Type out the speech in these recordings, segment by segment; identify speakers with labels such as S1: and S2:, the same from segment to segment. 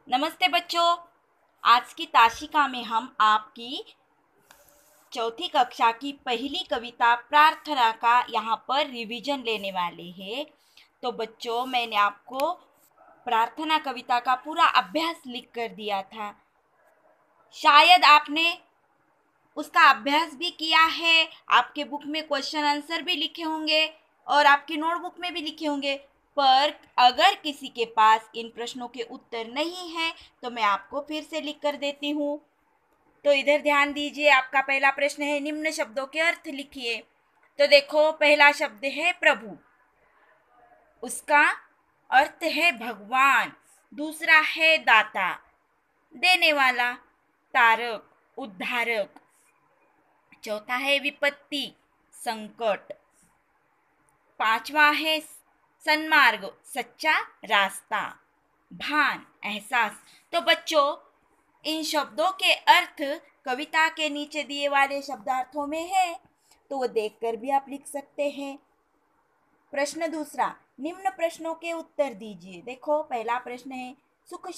S1: नमस्ते बच्चों। आज की ताशिका में हम आपकी चौथी कक्षा की पहली कविता प्रार्थना का यहाँ पर रिवीजन लेने वाले हैं। तो बच्चों, मैंने आपको प्रार्थना कविता का पूरा अभ्यास लिख कर दिया था। शायद आपने उसका अभ्यास भी किया है, आपके बुक में क्वेश्चन आंसर भी लिखे होंगे और आपकी नोटबुक में भी लिखे होंगे। पर अगर किसी के पास इन प्रश्नों के उत्तर नहीं है तो मैं आपको फिर से लिख कर देती हूँ। तो इधर ध्यान दीजिए। आपका पहला प्रश्न है, निम्न शब्दों के अर्थ लिखिए। तो देखो, पहला शब्द है प्रभु, उसका अर्थ है भगवान। दूसरा है दाता, देने वाला, तारक, उद्धारक। चौथा है विपत्ति, संकट। पांचवा है सन्मार्ग, सच्चा रास्ता। भान, एहसास। तो बच्चों, इन शब्दों के अर्थ कविता के नीचे दिए वाले शब्दार्थों में है, तो वो देखकर भी आप लिख सकते हैं। प्रश्न दूसरा, निम्न प्रश्नों के उत्तर दीजिए। देखो, पहला प्रश्न है, सुख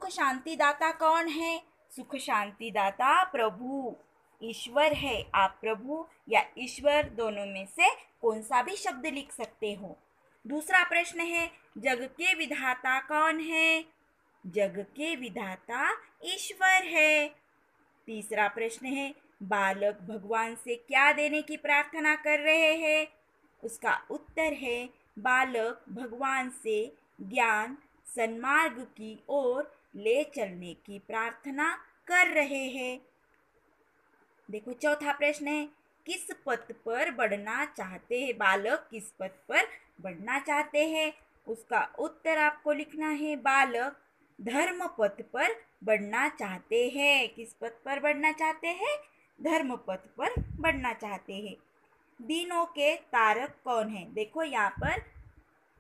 S1: शांति दाता कौन है? सुख शांति दाता प्रभु, ईश्वर है। आप प्रभु या ईश्वर दोनों में से कौन सा भी शब्द लिख सकते हो। दूसरा प्रश्न है, जग के विधाता कौन है? जग के विधाता ईश्वर है। तीसरा प्रश्न है, बालक भगवान से क्या देने की प्रार्थना कर रहे हैं? उसका उत्तर है, बालक भगवान से ज्ञान सन्मार्ग की ओर ले चलने की प्रार्थना कर रहे हैं। देखो, चौथा प्रश्न है, किस पथ पर बढ़ना चाहते हैं? बालक किस पथ पर बढ़ना चाहते हैं? उसका उत्तर आपको लिखना है, बालक धर्म पथ पर बढ़ना चाहते हैं। किस पथ पर बढ़ना चाहते हैं? धर्म पथ पर बढ़ना चाहते हैं। दिनों के तारक कौन है? देखो, यहाँ पर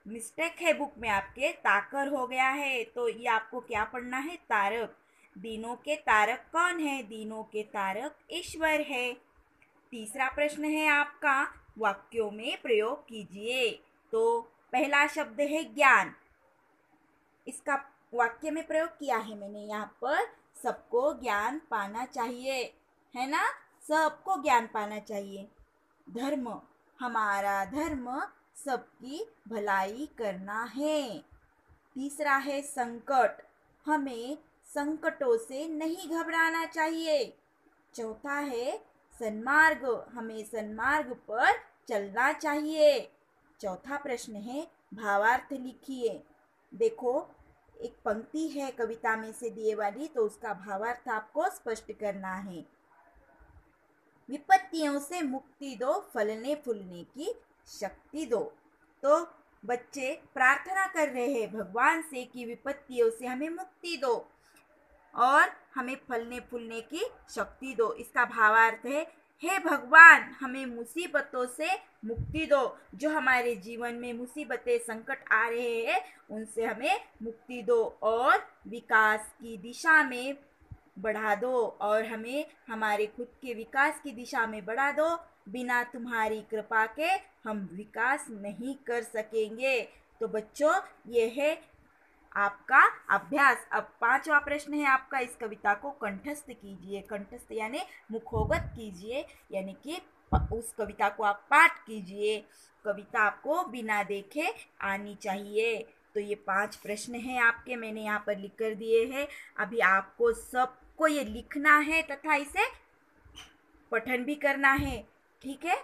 S1: मिस्टेक है, बुक में आपके ताकर हो गया है, तो ये आपको क्या पढ़ना है? तारक। दिनों के तारक कौन है? दिनों के तारक ईश्वर है। तीसरा प्रश्न है आपका, वाक्यों में प्रयोग कीजिए। तो पहला शब्द है ज्ञान, इसका वाक्य में प्रयोग किया है मैंने यहाँ पर। सबको ज्ञान पाना चाहिए, है ना? सबको ज्ञान पाना चाहिए। धर्म, हमारा धर्म सबकी भलाई करना है। तीसरा है संकट, हमें संकटों से नहीं घबराना चाहिए। चौथा है सन्मार्ग, हमें सन्मार्ग पर चलना चाहिए। चौथा प्रश्न है, भावार्थ लिखिए। देखो, एक पंक्ति है कविता में से दिए वाली, तो उसका भावार्थ आपको स्पष्ट करना है। विपत्तियों से मुक्ति दो, फलने फूलने की शक्ति दो। तो बच्चे प्रार्थना कर रहे हैं भगवान से कि विपत्तियों से हमें मुक्ति दो और हमें फलने फूलने की शक्ति दो। इसका भावार्थ है, हे भगवान, हमें मुसीबतों से मुक्ति दो। जो हमारे जीवन में मुसीबतें, संकट आ रहे हैं, उनसे हमें मुक्ति दो और विकास की दिशा में बढ़ा दो और हमें हमारे खुद के विकास की दिशा में बढ़ा दो। बिना तुम्हारी कृपा के हम विकास नहीं कर सकेंगे। तो बच्चों, ये है आपका अभ्यास। अब पांचवा प्रश्न है आपका, इस कविता को कंठस्थ कीजिए। कंठस्थ यानी मुखोगत कीजिए, यानी कि उस कविता को आप पाठ कीजिए। कविता आपको बिना देखे आनी चाहिए। तो ये 5 प्रश्न हैं आपके, मैंने यहाँ पर लिख कर दिए हैं। अभी आपको सबको ये लिखना है तथा इसे पठन भी करना है, ठीक है?